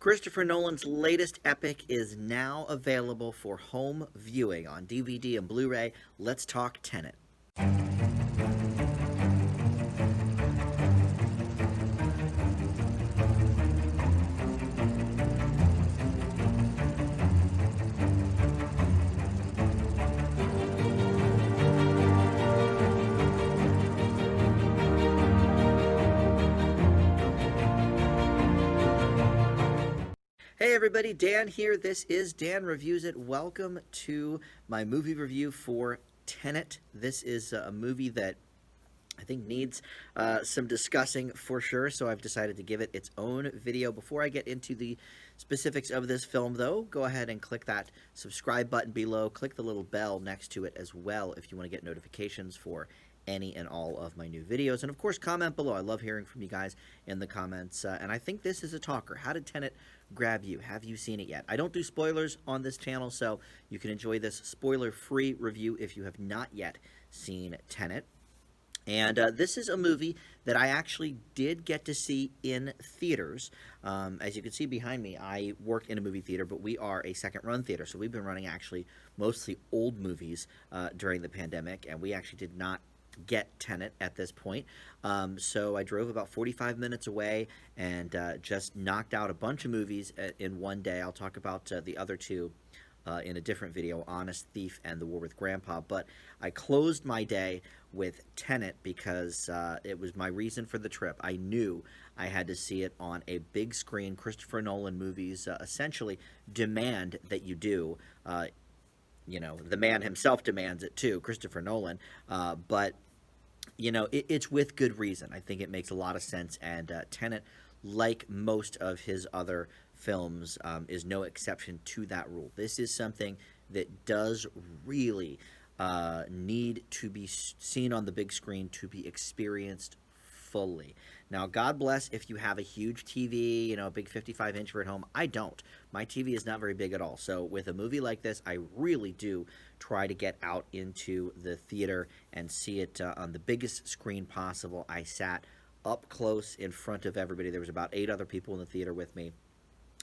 Christopher Nolan's latest epic is now available for home viewing on DVD and Blu-ray. Let's talk Tenet. Hey everybody, Dan here. This is Dan Reviews It. Welcome to my movie review for Tenet. This is a movie that I think needs some discussing for sure, so I've decided to give it its own video. Before I get into the specifics of this film, though, go ahead and click that subscribe button below. Click the little bell next to it as well if you want to get notifications for any and all of my new videos. And of course, comment below. I love hearing from you guys in the comments. And I think this is a talker. How did Tenet grab you? Have you seen it yet? I don't do spoilers on this channel, so you can enjoy this spoiler-free review if you have not yet seen Tenet. And this is a movie that I actually did get to see in theaters. As you can see behind me, I work in a movie theater, but we are a second-run theater, so we've been running actually mostly old movies during the pandemic, and we actually did not get Tenet at this point. So I drove about 45 minutes away and just knocked out a bunch of movies in one day. I'll talk about the other two in a different video, Honest Thief and The War with Grandpa. But I closed my day with Tenet because it was my reason for the trip. I knew I had to see it on a big screen. Christopher Nolan movies essentially demand that you do. You know, the man himself demands it too, Christopher Nolan. But you know, it's with good reason. I think it makes a lot of sense, and Tenet, like most of his other films, is no exception to that rule. This is something that does really need to be seen on the big screen to be experienced fully. Now, God bless if you have a huge TV, you know, a big 55-inch at home. I don't. My TV is not very big at all. So with a movie like this, I really do try to get out into the theater and see it on the biggest screen possible. I sat up close in front of everybody. There was about 8 other people in the theater with me.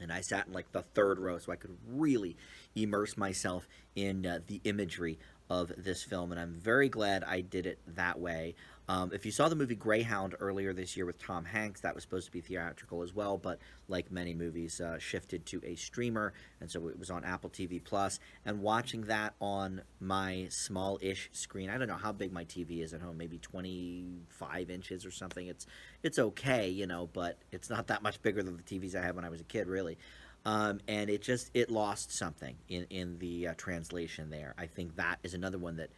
And I sat in like the third row so I could really immerse myself in the imagery of this film, and I'm very glad I did it that way. If you saw the movie Greyhound earlier this year with Tom Hanks, that was supposed to be theatrical as well, but like many movies, shifted to a streamer, and so it was on Apple TV Plus. And watching that on my small-ish screen, I don't know how big my TV is at home, maybe 25 inches or something. It's okay, you know, but it's not that much bigger than the TVs I had when I was a kid, really. And it lost something in the translation there. I think that is another one that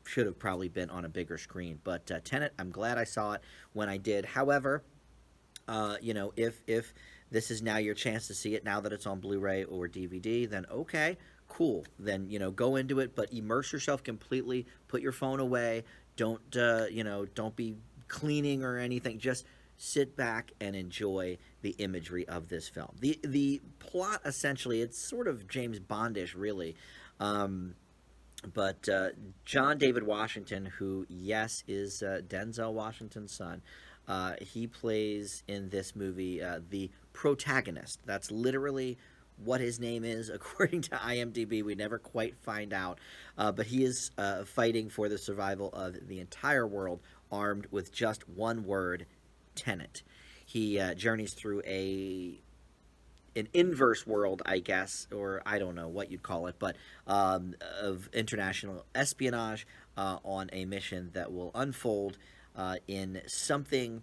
should have probably been on a bigger screen. But Tenet, I'm glad I saw it when I did. However, you know, if this is now your chance to see it now that it's on Blu-ray or DVD, then okay, cool. Then, you know, go into it, but immerse yourself completely. Put your phone away. Don't, you know, don't be cleaning or anything. Just sit back and enjoy the imagery of this film. The plot, essentially, it's sort of James Bondish, really. But John David Washington, who, yes, is Denzel Washington's son, he plays in this movie the protagonist. That's literally what his name is, according to IMDb. We never quite find out. But he is fighting for the survival of the entire world, armed with just one word: Tenet. He journeys through an inverse world, I guess, or I don't know what you'd call it, but of international espionage on a mission that will unfold in something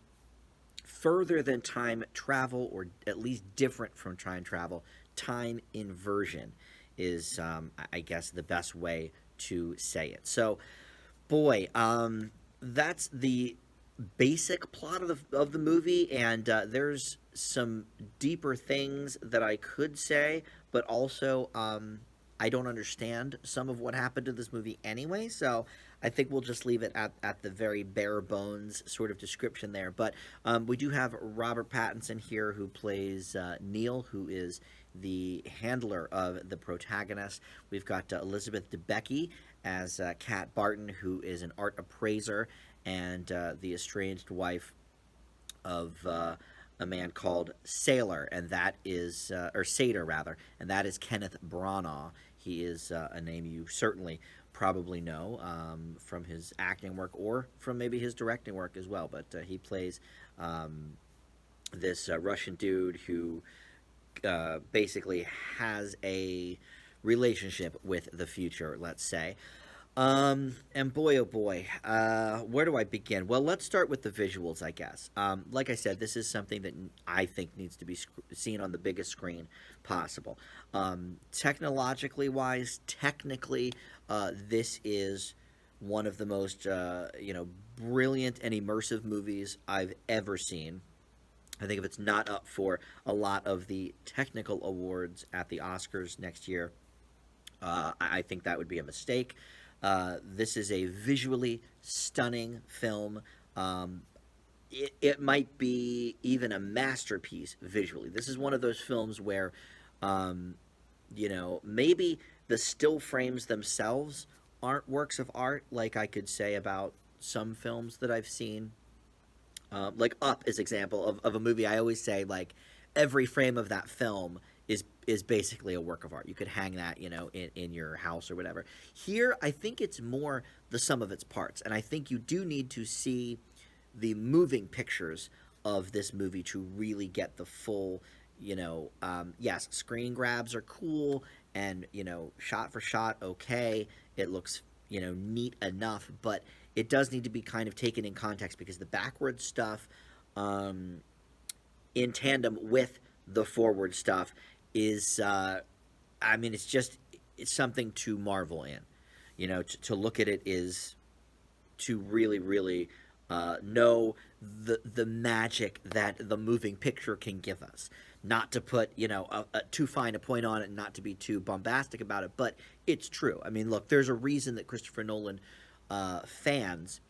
further than time travel, or at least different from time travel. Time inversion is, I guess, the best way to say it. So, boy, that's the basic plot of the movie, and there's some deeper things that I could say, but also I don't understand some of what happened to this movie anyway, so I think we'll just leave it at the very bare bones sort of description there. But we do have Robert Pattinson here, who plays Neil, who is the handler of the protagonist. We've got Elizabeth Debicki as Kat Barton, who is an art appraiser and the estranged wife of a man called Sailor, and that is, or Sator rather, and that is Kenneth Branagh. He is a name you certainly probably know from his acting work or from maybe his directing work as well. But he plays um, this Russian dude who basically has a relationship with the future, let's say. And boy, oh boy, where do I begin? Well, let's start with the visuals, I guess. Like I said, this is something that I think needs to be seen on the biggest screen possible. Technologically wise, technically, this is one of the most, brilliant and immersive movies I've ever seen. I think if it's not up for a lot of the technical awards at the Oscars next year, I think that would be a mistake. This is a visually stunning film. It might be even a masterpiece visually. This is one of those films where, um, maybe the still frames themselves aren't works of art, like I could say about some films that I've seen. Like Up is example of a movie. I always say like every frame of that film is basically a work of art. You could hang that, in your house or whatever. Here, I think it's more the sum of its parts, and I think you do need to see the moving pictures of this movie to really get the full. Yes, screen grabs are cool, and shot for shot, okay, it looks neat enough, but it does need to be kind of taken in context because the backward stuff, um, in tandem with the forward stuff is I mean it's something to marvel in. To look at it is to really really know the magic that the moving picture can give us. Not to put too fine a point on it, and not to be too bombastic about it, but it's true. I mean, look, there's a reason that Christopher Nolan fans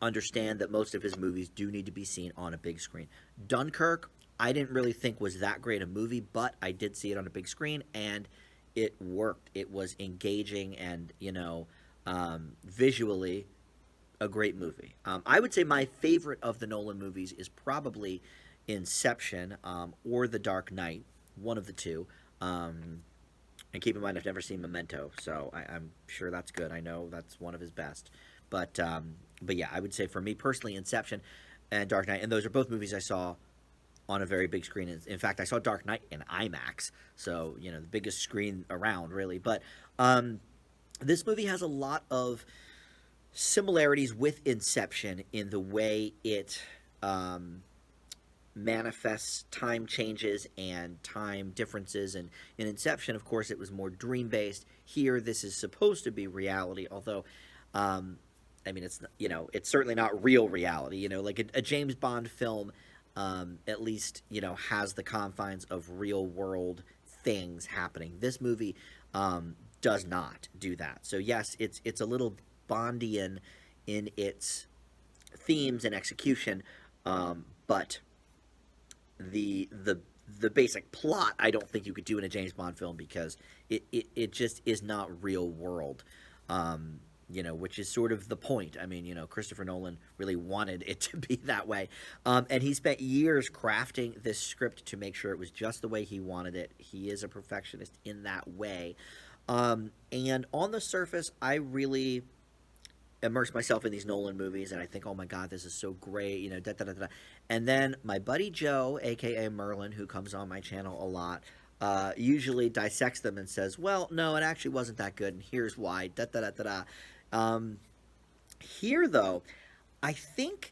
understand that most of his movies do need to be seen on a big screen. Dunkirk, I didn't really think was that great a movie, but I did see it on a big screen and it worked. It was engaging and, visually a great movie. I would say my favorite of the Nolan movies is probably Inception or The Dark Knight, one of the two. And keep in mind, I've never seen Memento, so I'm sure that's good. I know that's one of his best. But yeah, I would say for me personally, Inception and Dark Knight, and those are both movies I saw on a very big screen. In fact, I saw Dark Knight in IMAX, so the biggest screen around, really. But this movie has a lot of similarities with Inception in the way it manifests time changes and time differences. And in Inception, of course, it was more dream based. Here, this is supposed to be reality, although. I mean, it's certainly not real reality. Like a James Bond film, at least has the confines of real world things happening. This movie does not do that. So yes, it's a little Bondian in its themes and execution, but the basic plot I don't think you could do in a James Bond film because it just is not real world. Which is sort of the point. I mean, Christopher Nolan really wanted it to be that way. And he spent years crafting this script to make sure it was just the way he wanted it. He is a perfectionist in that way. And on the surface, I really immerse myself in these Nolan movies, and I think, oh my God, this is so great, da da da da. And then my buddy Joe, aka Merlin, who comes on my channel a lot, usually dissects them and says, well, no, it actually wasn't that good, and here's why, da da da da da. Here, though, I think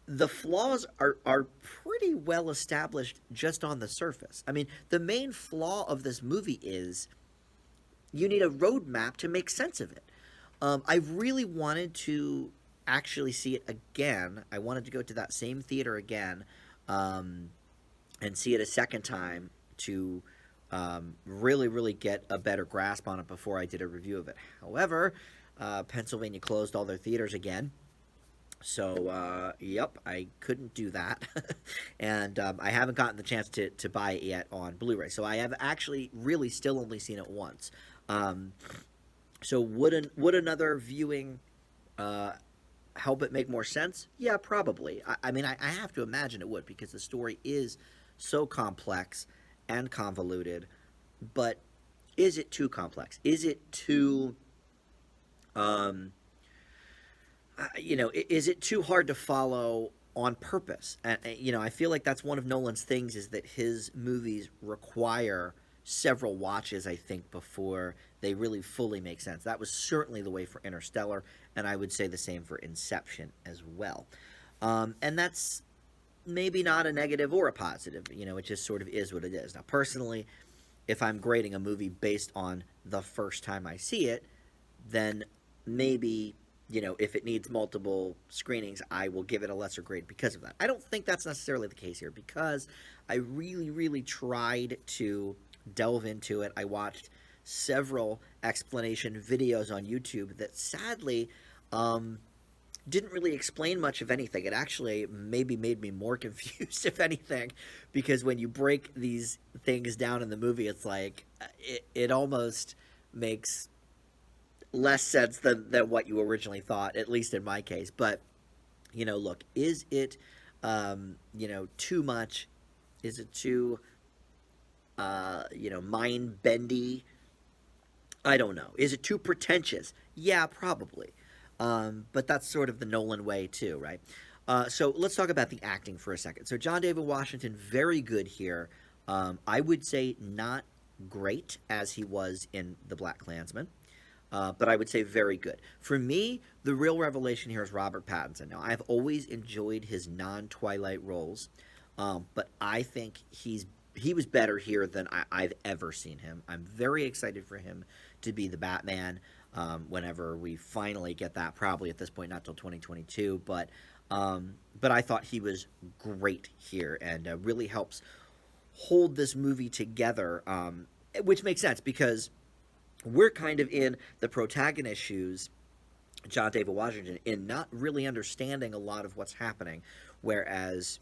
the flaws are pretty well established just on the surface. I mean, the main flaw of this movie is you need a roadmap to make sense of it. I really wanted to actually see it again. I wanted to go to that same theater again and see it a second time to really, really get a better grasp on it before I did a review of it. However, Pennsylvania closed all their theaters again. So, yep, I couldn't do that. And I haven't gotten the chance to buy it yet on Blu-ray. So I have actually really still only seen it once. So would another viewing help it make more sense? Yeah, probably. I mean, I have to imagine it would because the story is so complex and convoluted. But is it too complex? Is it too, um, is it too hard to follow on purpose? I feel like that's one of Nolan's things is that his movies require several watches, I think, before they really fully make sense. That was certainly the way for Interstellar, and I would say the same for Inception as well. And that's maybe not a negative or a positive. It just sort of is what it is. Now, personally, if I'm grading a movie based on the first time I see it, then maybe, if it needs multiple screenings, I will give it a lesser grade because of that. I don't think that's necessarily the case here because I really, really tried to delve into it. I watched several explanation videos on YouTube that sadly didn't really explain much of anything. It actually maybe made me more confused, if anything, because when you break these things down in the movie, it's like it almost makes less sense than what you originally thought, at least in my case. But, look, is it, too much? Is it too, mind bendy? I don't know. Is it too pretentious? Yeah, probably. But that's sort of the Nolan way too, right? So let's talk about the acting for a second. So John David Washington, very good here. I would say not great as he was in The Black Klansman, but I would say very good. For me, the real revelation here is Robert Pattinson. Now, I've always enjoyed his non-Twilight roles, but I think he was better here than I've ever seen him. I'm very excited for him to be the Batman whenever we finally get that. Probably at this point, not till 2022. But I thought he was great here and really helps hold this movie together, which makes sense because we're kind of in the protagonist's shoes, John David Washington, in not really understanding a lot of what's happening, whereas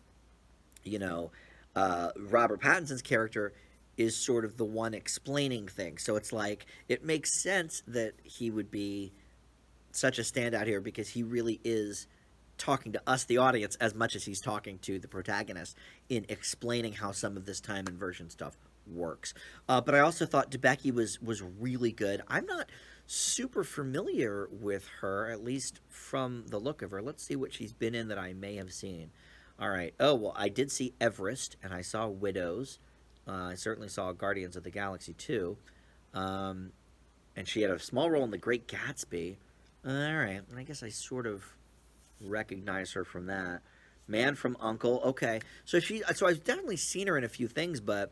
Robert Pattinson's character is sort of the one explaining things. So it's like it makes sense that he would be such a standout here because he really is talking to us, the audience, as much as he's talking to the protagonist in explaining how some of this time inversion stuff works. But I also thought DeBecky was really good. I'm not super familiar with her, at least from the look of her. Let's see what she's been in that I may have seen. All right. Oh, well, I did see Everest, and I saw Widows. I certainly saw Guardians of the Galaxy 2. And she had a small role in The Great Gatsby. All right. I guess I sort of recognize her from that. Man from U.N.C.L.E. Okay. So I've definitely seen her in a few things, but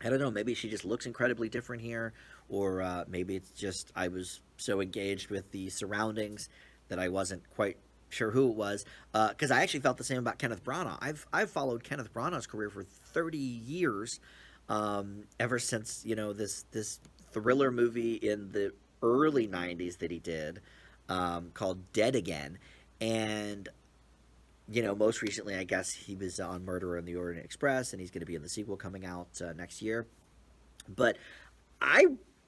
I don't know. Maybe she just looks incredibly different here, or maybe it's just I was so engaged with the surroundings that I wasn't quite sure who it was. Because I actually felt the same about Kenneth Branagh. I've followed Kenneth Branagh's career for 30 years, ever since this thriller movie in the early 90s that he did, called Dead Again, and most recently, I guess he was on Murder on the Orient Express, and he's going to be in the sequel coming out next year. But I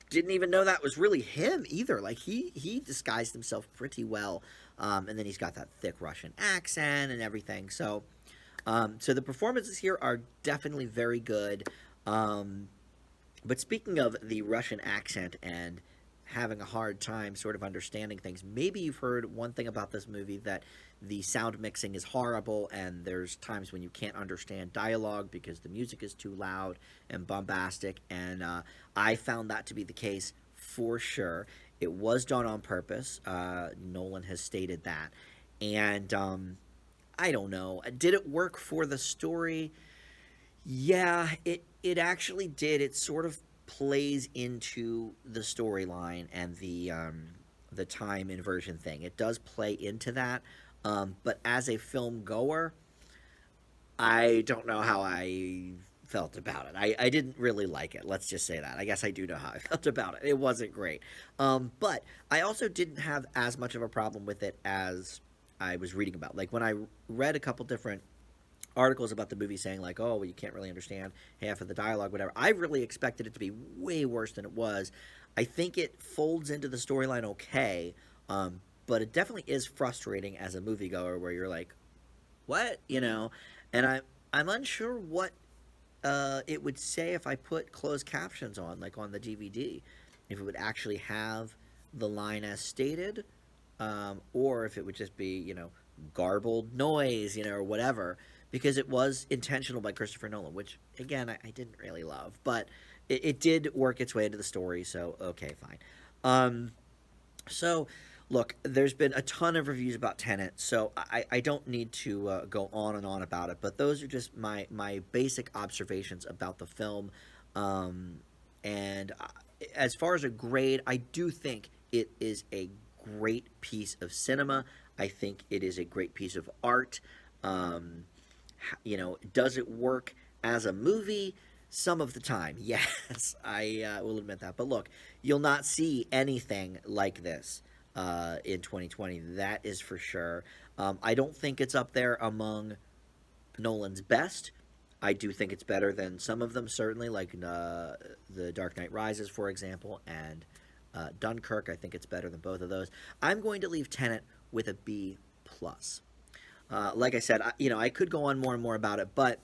didn't even know that was really him either. Like he disguised himself pretty well, and then he's got that thick Russian accent and everything. So the performances here are definitely very good. But speaking of the Russian accent and having a hard time sort of understanding things, maybe you've heard one thing about this movie, that the sound mixing is horrible and there's times when you can't understand dialogue because the music is too loud and bombastic, and I found that to be the case for sure. It was done on purpose. Nolan has stated that. And I don't know. Did it work for the story? Yeah, it actually did. It sort of plays into the storyline and the time inversion thing. It does play into that. But as a film goer, I don't know how I felt about it. I didn't really like it. Let's just say that. I guess I do know how I felt about it. It wasn't great. But I also didn't have as much of a problem with it as I was reading about. Like when I read a couple different articles about the movie saying like, oh, well, you can't really understand half of the dialogue, whatever. I really expected it to be way worse than it was. I think it folds into the storyline okay, but it definitely is frustrating as a moviegoer where you're like, what, you know, and I'm unsure what it would say if I put closed captions on, like on the DVD, if it would actually have the line as stated, or if it would just be, you know, garbled noise, you know, or whatever, because it was intentional by Christopher Nolan, which again I didn't really love, but it did work its way into the story, so okay, fine. Um, so, look, there's been a ton of reviews about Tenet, so I don't need to go on and on about it, but those are just my basic observations about the film. Um, and as far as a grade, I do think it is a great piece of cinema. I think it is a great piece of art. Um, you know, does it work as a movie? Some of the time, yes, I will admit that. But look, you'll not see anything like this in 2020. That is for sure. I don't think it's up there among Nolan's best. I do think it's better than some of them, certainly, like The Dark Knight Rises, for example, and Dunkirk. I think it's better than both of those. I'm going to leave Tenet with a B plus. Like I said, you know, I could go on more and more about it, but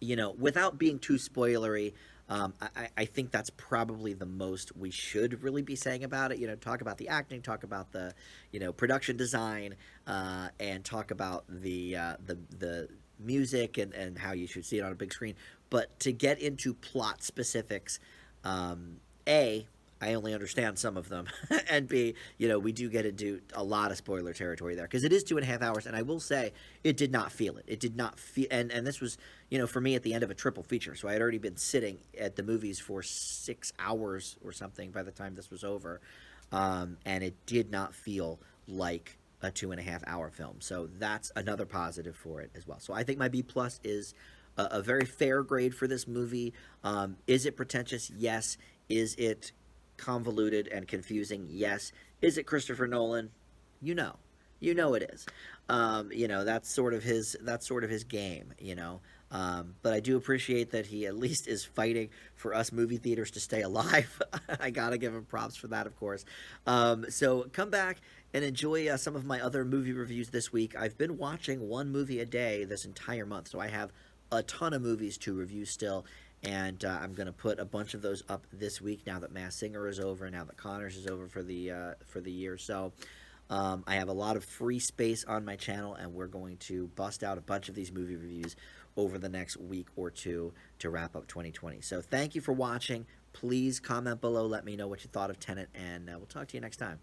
you know, without being too spoilery, I think that's probably the most we should really be saying about it. You know, talk about the acting, talk about the, you know, production design, and talk about the music and how you should see it on a big screen. But to get into plot specifics, a I only understand some of them, and B, you know, we do get into a lot of spoiler territory there because it is 2.5 hours, and I will say it did not feel it. It did not feel, and this was, you know, for me at the end of a triple feature, so I had already been sitting at the movies for 6 hours or something by the time this was over, and it did not feel like a 2.5 hour film. So that's another positive for it as well. So I think my B plus is a very fair grade for this movie. Is it pretentious? Yes. Is it convoluted and confusing? Yes. Is it Christopher Nolan? You know, it is. You know, that's sort of his game. You know, but I do appreciate that he at least is fighting for us movie theaters to stay alive. I gotta give him props for that, of course. So come back and enjoy some of my other movie reviews this week. I've been watching one movie a day this entire month, so I have a ton of movies to review still, and I'm going to put a bunch of those up this week now that Masked Singer is over, now that Connors is over for the year. So I have a lot of free space on my channel, and we're going to bust out a bunch of these movie reviews over the next week or two to wrap up 2020. So thank you for watching. Please comment below, let me know what you thought of Tenet, and we'll talk to you next time.